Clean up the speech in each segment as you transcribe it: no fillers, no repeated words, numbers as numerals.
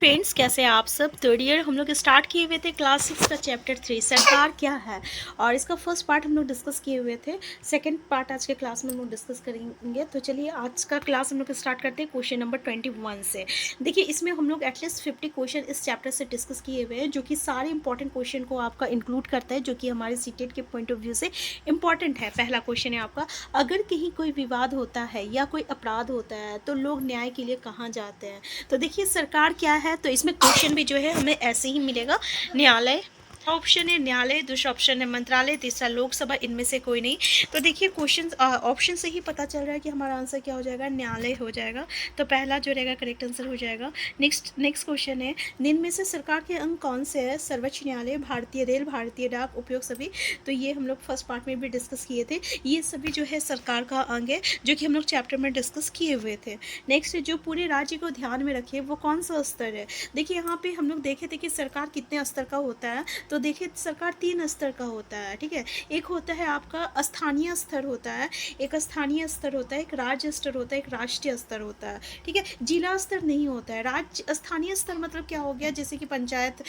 Friends, कैसे हैं आप सब। थर्ड ईयर हम लोग स्टार्ट किए हुए थे क्लास 6 का चैप्टर 3 सरकार क्या है, और इसका फर्स्ट पार्ट हम लोग डिस्कस किए हुए थे। सेकंड पार्ट आज के क्लास में हम लोग डिस्कस करेंगे। तो चलिए आज का क्लास हम लोग स्टार्ट करते हैं क्वेश्चन नंबर 21 से। देखिए, इसमें हम लोग एटलीस्ट 50 क्वेश्चन इस चैप्टर से डिस्कस किए हुए हैं, जो कि सारे इंपॉर्टेंट क्वेश्चन को आपका इंक्लूड करता है, जो कि हमारे सीटेट के पॉइंट ऑफ व्यू से इंपॉर्टेंट है। पहला क्वेश्चन है आपका, अगर कहीं कोई विवाद होता है या कोई अपराध होता है तो लोग न्याय के लिए कहाँ जाते हैं। तो देखिए, सरकार क्या है, तो इसमें क्वेश्चन भी जो है हमें ऐसे ही मिलेगा, न्यायालय। ऑप्शन है न्यायालय, दूसरा ऑप्शन है मंत्रालय, तीसरा लोकसभा, इनमें से कोई नहीं। तो देखिए, क्वेश्चन ऑप्शन से ही पता चल रहा है कि हमारा आंसर क्या हो जाएगा, न्यायालय हो जाएगा। तो पहला जो रहेगा करेक्ट आंसर हो जाएगा। नेक्स्ट क्वेश्चन है, निम्न में से सरकार के अंग कौन से है, सर्वोच्च न्यायालय, भारतीय रेल, भारतीय डाक, उपयोग सभी। तो ये हम लोग फर्स्ट पार्ट में भी डिस्कस किए थे। ये सभी जो है सरकार का अंग है, जो कि हम लोग चैप्टर में डिस्कस किए हुए थे। नेक्स्ट, जो पूरे राज्य को ध्यान में रखे वो कौन सा स्तर है। देखिए, यहाँ पे हम लोग देखे थे कि सरकार कितने स्तर का होता है। तो देखिए, सरकार 3 स्तर का होता है, ठीक है। एक होता है आपका स्थानीय स्तर होता है, एक स्थानीय स्तर होता है, एक राज्य स्तर होता है, एक राष्ट्रीय स्तर होता है, ठीक है। जिला स्तर नहीं होता है। राज्य स्थानीय स्तर मतलब क्या हो गया, जैसे कि पंचायत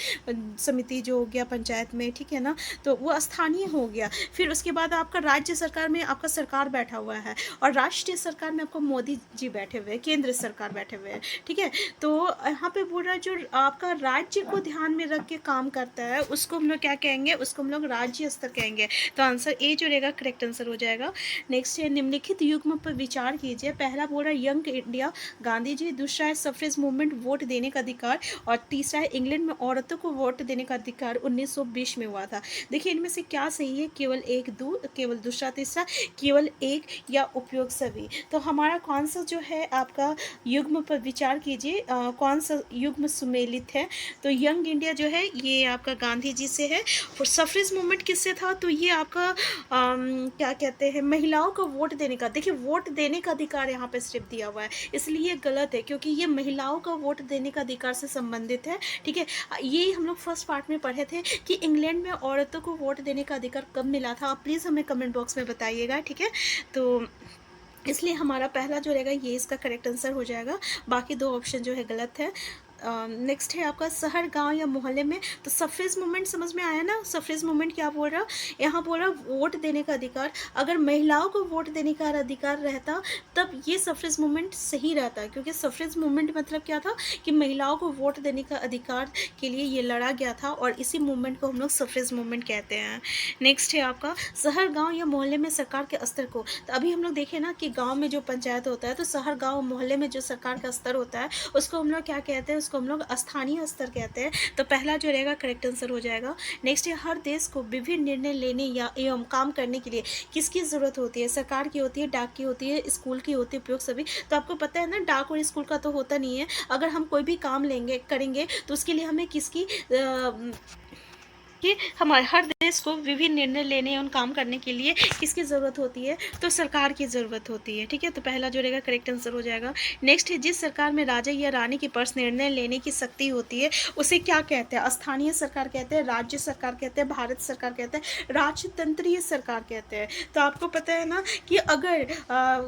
समिति जो हो गया पंचायत में, ठीक है ना, तो वो स्थानीय हो गया। फिर उसके बाद आपका राज्य सरकार में आपका सरकार बैठा हुआ है, और राष्ट्रीय सरकार में आपको मोदी जी बैठे हुए हैं, केंद्र सरकार बैठे हुए हैं, ठीक है। तो यहाँ पे बोल रहा है, जो आपका राज्य को ध्यान में रख के काम करता है उसको हम लोग क्या कहेंगे, उसको हम लोग राज्य स्तर कहेंगे। तो आंसर ए जो रहेगा करेक्ट आंसर हो जाएगा। नेक्स्ट है, निम्नलिखित युग्म पर विचार कीजिए। पहला बोल रहा है यंग इंडिया, गांधी जी। दूसरा है सफरेज मूवमेंट, वोट देने का अधिकार। और तीसरा है इंग्लैंड में औरतों को वोट देने का अधिकार 1920 में हुआ था। देखिए, इनमें से क्या सही है, केवल एक, दो, केवल दूसरा, तीसरा, केवल एक, या उपयोग सभी। तो हमारा कौन सा जो है आपका युग्म पर विचार कीजिए, कौन सा युग्म सुमेलित है। तो यंग इंडिया जो है ये आपका गांधी जी से है। और सफरेज मूवमेंट किससे था, तो ये आपका क्या कहते हैं, महिलाओं को वोट देने का। देखिए, वोट देने का अधिकार यहाँ पे सिर्फ दिया हुआ है, इसलिए गलत है, क्योंकि ये महिलाओं का वोट देने का अधिकार से संबंधित है, ठीक है। ये हम लोग फर्स्ट पार्ट में पढ़े थे कि इंग्लैंड में औरतों को वोट देने का अधिकार कब मिला था। आप प्लीज़ हमें कमेंट बॉक्स में बताइएगा, ठीक है। तो इसलिए हमारा पहला जो रहेगा ये इसका करेक्ट आंसर हो जाएगा। बाकी दो ऑप्शन जो है गलत है। नेक्स्ट है आपका शहर, गांव या मोहल्ले में। तो सफरेज मूवमेंट समझ में आया ना। सफरेज मूवमेंट क्या बोल रहा, यहाँ बोल रहा वोट देने का अधिकार। अगर महिलाओं को वोट देने का अधिकार रहता तब ये सफरेज मूवमेंट सही रहता, क्योंकि सफरेज मूवमेंट मतलब क्या था कि महिलाओं को वोट देने का अधिकार के लिए ये लड़ा गया था, और इसी मूवमेंट को हम लोग सफरेज मूवमेंट कहते हैं। नेक्स्ट है आपका शहर, गाँव या मोहल्ले में सरकार के स्तर को। तो अभी हम लोग देखें ना कि गाँव में जो पंचायत होता है, तो शहर, गाँव, मोहल्ले में जो सरकार का स्तर होता है उसको हम लोग क्या कहते हैं, उसको हम लोग स्थानीय स्तर कहते हैं। तो पहला जो रहेगा करेक्ट आंसर हो जाएगा। नेक्स्ट है, हर देश को विभिन्न निर्णय लेने या एवं काम करने के लिए किसकी ज़रूरत होती है। सरकार की होती है, डाक की होती है, स्कूल की होती है, उपयोग सभी। तो आपको पता है ना, डाक और स्कूल का तो होता नहीं है। अगर हम कोई भी काम लेंगे करेंगे तो उसके लिए हमें किसकी कि हमारे हर देश को विभिन्न निर्णय लेने एवं काम करने के लिए किसकी ज़रूरत होती है, तो सरकार की ज़रूरत होती है, ठीक है। तो पहला जो रहेगा करेक्ट आंसर हो जाएगा। नेक्स्ट है, जिस सरकार में राजा या रानी के पास निर्णय लेने की शक्ति होती है उसे क्या कहते हैं। स्थानीय सरकार कहते हैं, राज्य सरकार कहते हैं, भारत सरकार कहते हैं, राजतंत्रीय सरकार कहते हैं। तो आपको पता है ना कि अगर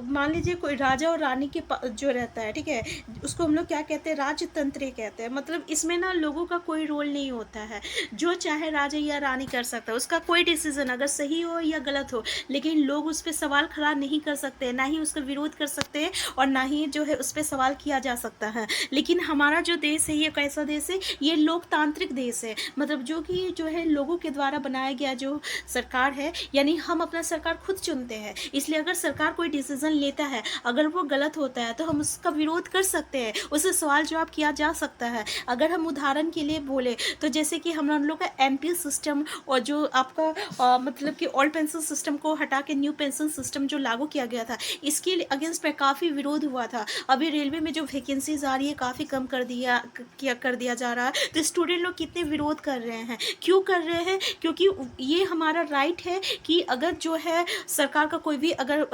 मान लीजिए कोई राजा और रानी के जो रहता है, ठीक है, उसको हम लोग क्या कहते हैं, राजतंत्रीय कहते हैं। मतलब इसमें ना लोगों का कोई रोल नहीं होता है, जो चाहे राजा या रानी कर सकता है, उसका कोई डिसीजन अगर सही हो या गलत हो, लेकिन लोग उस पर सवाल खड़ा नहीं कर सकते, ना ही उसका विरोध कर सकते हैं, और ना ही जो है उस पर सवाल किया जा सकता है। लेकिन हमारा जो देश है ये कैसा देश है, ये लोकतांत्रिक देश है। मतलब जो कि जो है लोगों के द्वारा बनाया गया जो सरकार है, यानी हम अपना सरकार खुद चुनते हैं। इसलिए अगर सरकार कोई डिसीजन लेता है, अगर वो गलत होता है तो हम उसका विरोध कर सकते हैं, उससे सवाल जवाब किया जा सकता है। अगर हम उदाहरण के लिए बोले तो जैसे कि हम लोग का एमपी सिस्टम, और जो आपका मतलब कि ओल्ड पेंशन सिस्टम को हटा के न्यू पेंशन सिस्टम जो लागू किया गया था, इसके अगेंस्ट में काफ़ी विरोध हुआ था। अभी रेलवे में जो वैकेंसीज आ रही है काफ़ी कम कर दिया जा रहा है। तो स्टूडेंट लोग कितने विरोध कर रहे हैं, क्यों कर रहे हैं, क्योंकि ये हमारा राइट है कि अगर जो है सरकार का कोई भी अगर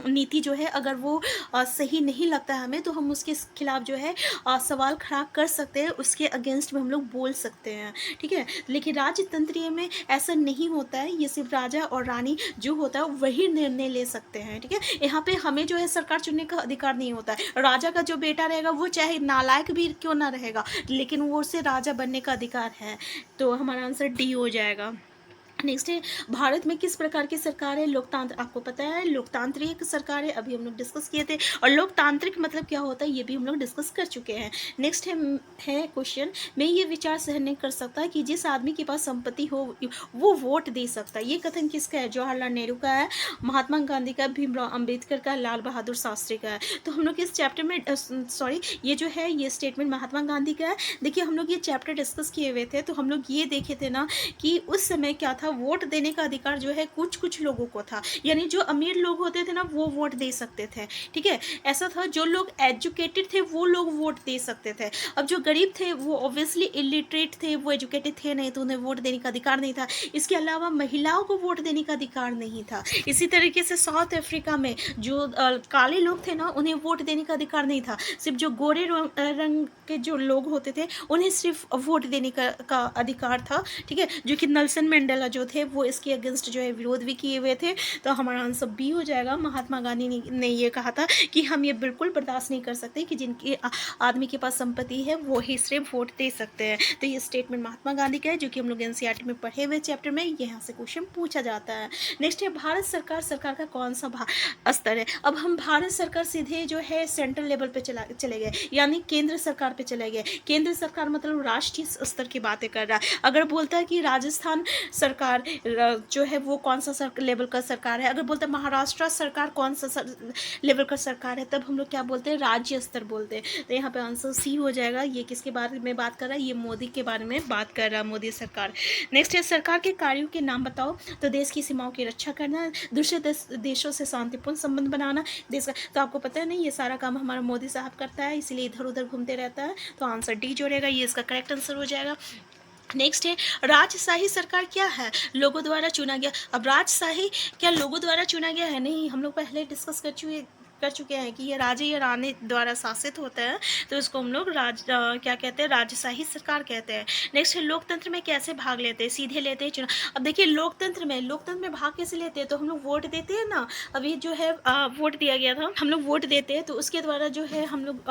नीति जो है अगर वो सही नहीं लगता है हमें, तो हम उसके खिलाफ जो है सवाल खड़ा कर सकते हैं, उसके अगेंस्ट में हम लोग बोल सकते हैं, ठीक है। लेकिन राजतंत्रीय में ऐसा नहीं होता है, ये सिर्फ राजा और रानी जो होता है वही निर्णय ले सकते हैं, ठीक है। यहाँ पे हमें जो है सरकार चुनने का अधिकार नहीं होता है। राजा का जो बेटा रहेगा वो चाहे नालायक भी क्यों ना रहेगा, लेकिन वो उसे राजा बनने का अधिकार है। तो हमारा आंसर डी हो जाएगा। नेक्स्ट है, भारत में किस प्रकार की सरकार है? लोकतंत्र, आपको पता है लोकतांत्रिक सरकार है, अभी हम लोग डिस्कस किए थे। और लोकतांत्रिक मतलब क्या होता है ये भी हम लोग डिस्कस कर चुके हैं। नेक्स्ट है क्वेश्चन, मैं ये विचार सहन नहीं कर सकता कि जिस आदमी के पास संपत्ति हो वो वोट दे सकता है। ये कथन किसका है? जवाहरलाल नेहरू का है, महात्मा गांधी का, भीमराव अम्बेडकर का, लाल बहादुर शास्त्री का है। तो हम लोग इस चैप्टर में सॉरी ये जो है ये स्टेटमेंट महात्मा गांधी का है। देखिए हम लोग ये चैप्टर डिस्कस किए हुए थे, तो हम लोग ये देखे थे ना कि उस समय क्या था, वोट देने का अधिकार जो है कुछ कुछ लोगों को था, यानी जो अमीर लोग होते थे ना वो वोट दे सकते थे, ठीक है। ऐसा था जो लोग एजुकेटेड थे वो लोग वोट दे सकते थे। अब जो गरीब थे वो ऑब्वियसली इलिटरेट थे, वो एजुकेटेड थे नहीं, तो उन्हें वोट देने का अधिकार नहीं था। इसके अलावा महिलाओं को वोट देने का अधिकार नहीं था। इसी तरीके से साउथ अफ्रीका में जो काले लोग थे ना उन्हें वोट देने का अधिकार नहीं था। सिर्फ जो गोरे रंग के जो लोग होते थे उन्हें सिर्फ वोट देने का अधिकार था, ठीक है। जो कि नेल्सन मंडेला जो थे वो इसके अगेंस्ट जो है विरोध भी किए हुए थे। तो हमारा आंसर बी हो जाएगा। महात्मा गांधी ने ये कहा था कि हम ये बिल्कुल बर्दाश्त नहीं कर सकते कि जिनके आदमी के पास संपत्ति है वो ही सिर्फ वोट दे सकते हैं। तो ये स्टेटमेंट महात्मा गांधी का है, जो कि हम लोग एनसीईआरटी में पढ़े हुए चैप्टर में यहाँ से क्वेश्चन पूछा जाता है। नेक्स्ट है, भारत सरकार का कौन सा स्तर है? अब हम भारत सरकार सीधे जो है सेंट्रल लेवल पे चले गए, यानी केंद्र सरकार पे चले गए। केंद्र सरकार मतलब राष्ट्रीय स्तर की बातें कर रहा है। अगर बोलता है कि राजस्थान सरकार जो है वो कौन सा लेवल का सरकार है, अगर बोलते हैं महाराष्ट्र सरकार कौन सा लेवल का सरकार है, तब हम लोग क्या बोलते हैं? राज्य स्तर बोलते हैं। तो यहाँ पे आंसर सी हो जाएगा। ये किसके बारे में बात कर रहा है? ये मोदी के बारे में बात कर रहा है, मोदी सरकार। नेक्स्ट है, सरकार के कार्यों के नाम बताओ। तो देश की सीमाओं की रक्षा करना, दूसरे देशों से शांतिपूर्ण संबंध बनाना, देश का, तो आपको पता है नहीं ये सारा काम हमारा मोदी साहब करता है, इसलिए इधर उधर घूमते रहता है। तो आंसर डी जोड़ेगा, ये इसका करेक्ट आंसर हो जाएगा। नेक्स्ट है, राजशाही सरकार क्या है? लोगों द्वारा चुना गया। अब राजशाही क्या लोगों द्वारा चुना गया है? नहीं, हम लोग पहले डिस्कस कर चुके हैं कि ये राजा या रानी द्वारा शासित होता है, तो इसको हम लोग क्या कहते हैं? राजशाही सरकार कहते हैं। नेक्स्ट है, लोकतंत्र में कैसे भाग लेते हैं? सीधे लेते हैं चुनाव। अब देखिए लोकतंत्र में भाग कैसे लेते हैं? तो हम लोग वोट देते हैं ना, अभी जो है वोट दिया गया था, हम लोग वोट देते हैं तो उसके द्वारा जो है हम लोग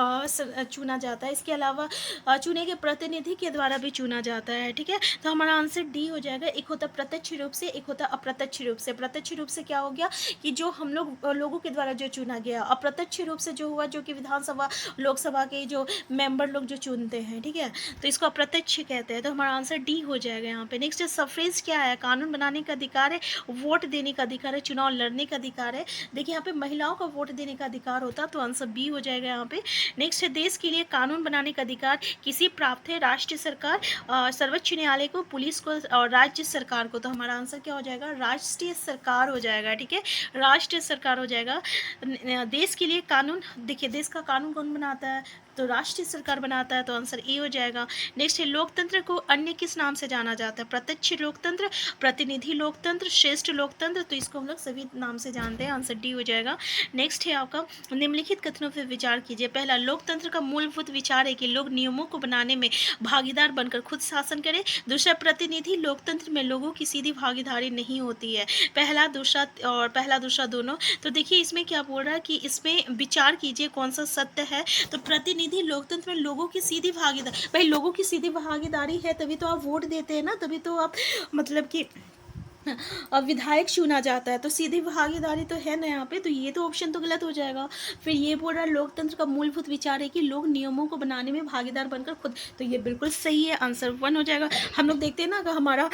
चुना जाता है। इसके अलावा चुने गए प्रतिनिधि के द्वारा भी चुना जाता है, ठीक है। तो हमारा आंसर डी हो जाएगा। एक होता प्रत्यक्ष रूप से, एक होता अप्रत्यक्ष रूप से। प्रत्यक्ष रूप से क्या हो गया कि जो हम लोग लोगों के द्वारा जो चुना गया, अप्रत्यक्ष रूप से जो हुआ जो कि विधानसभा लोकसभा के जो मेंबर लोग जो चुनते हैं, ठीक है, तो इसको अप्रत्यक्ष कहते हैं। तो हमारा आंसर डी हो जाएगा यहाँ पे। नेक्स्ट है, सफ्रेज क्या है? कानून बनाने का अधिकार है, वोट देने का अधिकार है, चुनाव लड़ने का अधिकार है। देखिए यहाँ पे महिलाओं का वोट देने का अधिकार होता, तो आंसर बी हो जाएगा यहाँ पे। नेक्स्ट है, देश के लिए कानून बनाने का अधिकार किसी प्राप्त है? राष्ट्रीय सरकार, सर्वोच्च न्यायालय को, पुलिस को और राज्य सरकार को। तो हमारा आंसर क्या हो जाएगा? राष्ट्रीय सरकार हो जाएगा, ठीक है, राष्ट्रीय सरकार हो जाएगा। देश के लिए कानून, देखिए देश का कानून कौन बनाता है? तो राष्ट्रीय सरकार बनाता है, तो आंसर ए हो जाएगा। नेक्स्ट है, लोकतंत्र को अन्य किस नाम से जाना जाता है? प्रत्यक्ष लोकतंत्र, प्रतिनिधि लोकतंत्र, श्रेष्ठ लोकतंत्र। तो इसको हम लोग सभी नाम से जानते हैं, आंसर डी हो जाएगा। नेक्स्ट है आपका, निम्नलिखित कथनों पर विचार कीजिए। पहला, लोकतंत्र का मूलभूत विचार है कि लोग नियमों को बनाने में भागीदार बनकर खुद शासन करें। दूसरा, प्रतिनिधि लोकतंत्र में लोगों की सीधी भागीदारी नहीं होती है। पहला दूसरा दोनों। तो देखिए इसमें क्या बोल रहा है कि इसमें विचार कीजिए कौन सा सत्य है। तो प्रतिनिधि लोकतंत्र में लोगों की सीधी भागीदारी, भाई लोगों की सीधी भागीदारी है तभी तो आप वोट देते हैं ना, तभी तो आप मतलब कि विधायक चुना जाता है, तो सीधी भागीदारी तो है ना यहाँ पे, तो ये तो ऑप्शन तो गलत हो जाएगा। फिर ये बोल रहा है लोकतंत्र का मूलभूत विचार है कि लोग नियमों को बनाने में भागीदार बनकर खुद, तो ये बिल्कुल सही है, आंसर 1 हो जाएगा। हम लोग देखते हैं ना, अगर हमारा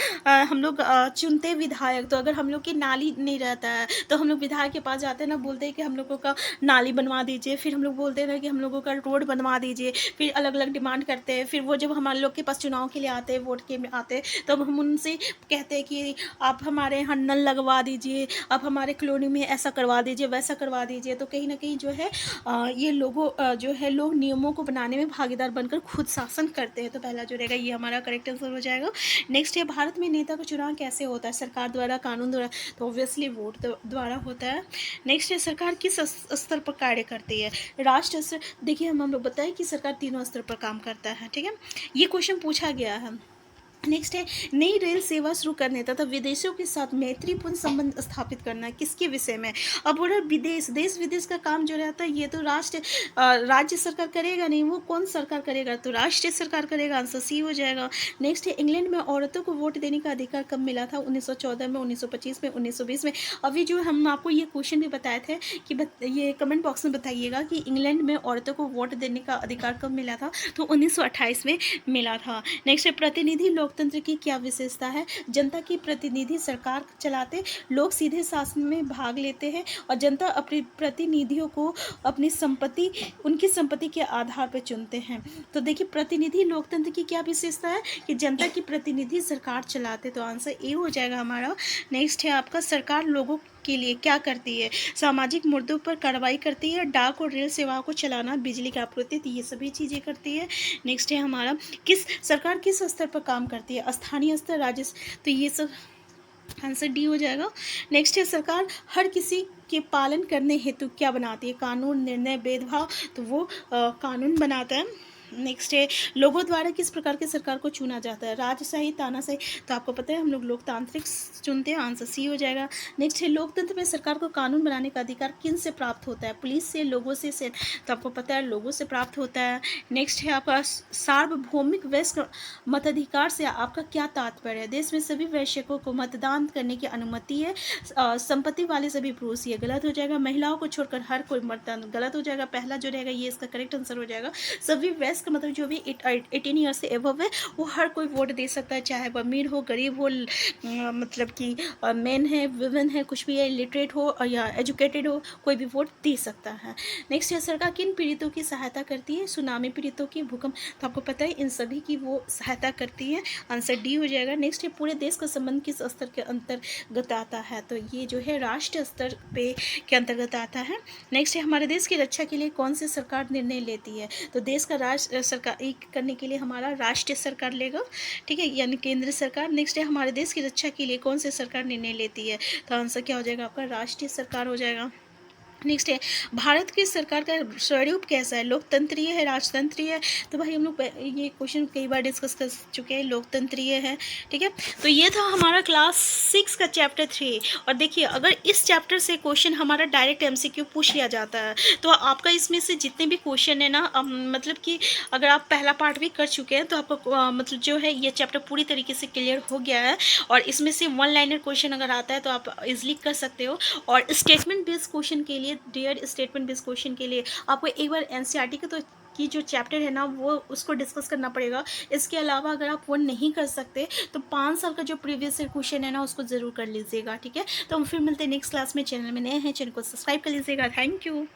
हम लोग चुनते विधायक, तो अगर हम लोग की नाली नहीं रहता है तो हम लोग विधायक के पास जाते हैं ना, बोलते हैं कि हम लोगों का नाली बनवा दीजिए, फिर हम लोग बोलते हैं ना कि हम लोगों का रोड बनवा दीजिए, फिर अलग अलग डिमांड करते हैं। फिर वो जब हमारे लोग के पास चुनाव के लिए आते हैं, वोट के आते हैं, तब हम उनसे कहते हैं कि आप हमारे यहाँ नल लगवा दीजिए, आप हमारे कॉलोनी में ऐसा करवा दीजिए, वैसा करवा दीजिए। तो कहीं ना कहीं जो है ये लोगों जो है लोग नियमों को बनाने में भागीदार बनकर खुद शासन करते हैं। तो पहला जो रहेगा ये हमारा करेक्ट आंसर हो जाएगा। नेक्स्ट है, भारत में नेता का चुनाव कैसे होता है? सरकार द्वारा, कानून द्वारा? तो ऑब्वियसली वोट द्वारा होता है। नेक्स्ट है, सरकार किस स्तर पर कार्य करती है? राष्ट्र स्तर। देखिए हम लोग बताएं कि सरकार तीनों स्तर पर काम करता है, ठीक है, ये क्वेश्चन पूछा गया है। नेक्स्ट है नई रेल सेवा शुरू करने तथा विदेशों के साथ मैत्रीपूर्ण संबंध स्थापित करना, किसके विषय में। अब बोला विदेश, देश विदेश का काम जो रहता है ये तो राज्य सरकार करेगा नहीं, वो कौन सरकार करेगा, तो राष्ट्रीय सरकार करेगा, आंसर सी हो जाएगा। नेक्स्ट है इंग्लैंड में औरतों को वोट देने का अधिकार कब मिला था, 1914 में, 1925 में, 1920 में। अभी जो हम आपको ये क्वेश्चन भी बताए थे कि ये कमेंट बॉक्स में बताइएगा कि इंग्लैंड में औरतों को वोट देने का अधिकार कब मिला था, तो 1928 में मिला था। नेक्स्ट है प्रतिनिधि लोकतंत्र की क्या विशेषता है, जनता की प्रतिनिधि सरकार चलाते, लोग सीधे शासन में भाग लेते हैं और जनता अपने प्रतिनिधियों को अपनी संपत्ति, उनकी संपत्ति के आधार पर चुनते हैं। तो देखिए प्रतिनिधि लोकतंत्र की क्या विशेषता है कि जनता की प्रतिनिधि सरकार चलाते, तो आंसर ए हो जाएगा हमारा। नेक्स्ट है आपका सरकार लोगों के लिए क्या करती है, सामाजिक मुद्दों पर कार्रवाई करती है, डाक और रेल सेवाओं को चलाना, बिजली की आपूर्ति, तो ये सभी चीज़ें करती है। नेक्स्ट है हमारा सरकार किस स्तर पर काम करती है, स्थानीय स्तर, राज्य, तो ये सब आंसर डी हो जाएगा। नेक्स्ट है सरकार हर किसी के पालन करने हेतु क्या बनाती है, कानून, निर्णय, भेदभाव, तो वो कानून बनाता है। नेक्स्ट है लोगों द्वारा किस प्रकार की सरकार को चुना जाता है, राजशाही, तानाशाही, तो आपको पता है हम लोग लोकतांत्रिक चुनते हैं, आंसर सी हो जाएगा। नेक्स्ट है लोकतंत्र में सरकार को कानून बनाने का अधिकार किन से प्राप्त होता है, पुलिस से, लोगों से, तो आपको पता है लोगों से प्राप्त होता है। नेक्स्ट है आपका सार्वभौमिक वयस्क मताधिकार से आपका क्या तात्पर्य है, देश में सभी वयस्कों को मतदान करने की अनुमति है, संपत्ति वाले सभी पुरुष, ये गलत हो जाएगा, महिलाओं को छोड़कर हर कोई मतदान, गलत हो जाएगा, पहला जो रहेगा ये इसका करेक्ट आंसर हो जाएगा। सभी वयस्क मतलब जो भी 18 ईयर से एबव है वो हर कोई वोट दे सकता है, चाहे वो अमीर हो, गरीब हो, मतलब कि मेन है, वुमेन है, कुछ भी है, लिटरेट हो या एजुकेटेड हो, कोई भी वोट दे सकता है। नेक्स्ट है सरकार किन पीड़ितों की सहायता करती है, सुनामी पीड़ितों की, भूकंप, तो आपको पता है इन सभी की वो सहायता करती है, आंसर डी हो जाएगा। नेक्स्ट है पूरे देश का संबंध किस स्तर के अंतर्गत आता है, तो ये जो है राष्ट्रीय स्तर पे के अंतर्गत आता है। नेक्स्ट है हमारे देश की रक्षा के लिए कौन सी सरकार निर्णय लेती है, तो देश का राष्ट्र सरकार एक करने के लिए हमारा राष्ट्रीय सरकार लेगा, ठीक है, यानी केंद्र सरकार। नेक्स्ट है हमारे देश की रक्षा के लिए कौन सी सरकार निर्णय लेती है, तो आंसर क्या हो जाएगा आपका, राष्ट्रीय सरकार हो जाएगा। नेक्स्ट है भारत की सरकार का स्वरूप कैसा है, लोकतंत्रीय है, राजतंत्रीय है, तो भाई हम लोग ये क्वेश्चन कई बार डिस्कस कर चुके हैं, लोकतंत्रीय है, ठीक है। तो ये था हमारा क्लास 6 का चैप्टर 3। और देखिए अगर इस चैप्टर से क्वेश्चन हमारा डायरेक्ट MCQ पूछ लिया जाता है तो आपका इसमें से जितने भी क्वेश्चन है ना, मतलब कि अगर आप पहला पार्ट भी कर चुके हैं तो आपका मतलब जो है ये चैप्टर पूरी तरीके से क्लियर हो गया है। और इसमें से 1 लाइनर क्वेश्चन अगर आता है तो आप इजिली कर सकते हो। और स्टेटमेंट बेस्ड क्वेश्चन के लिए, डियर स्टेटमेंट बेस्ड क्वेश्चन के लिए आपको एक बार NCERT का तो की जो चैप्टर है ना वो उसको डिस्कस करना पड़ेगा। इसके अलावा अगर आप वो नहीं कर सकते तो 5 साल का जो प्रीवियस क्वेश्चन है ना उसको ज़रूर कर लीजिएगा, ठीक है। तो हम फिर मिलते हैं नेक्स्ट क्लास में। चैनल में नए हैं, चैनल को सब्सक्राइब कर लीजिएगा। Thank you.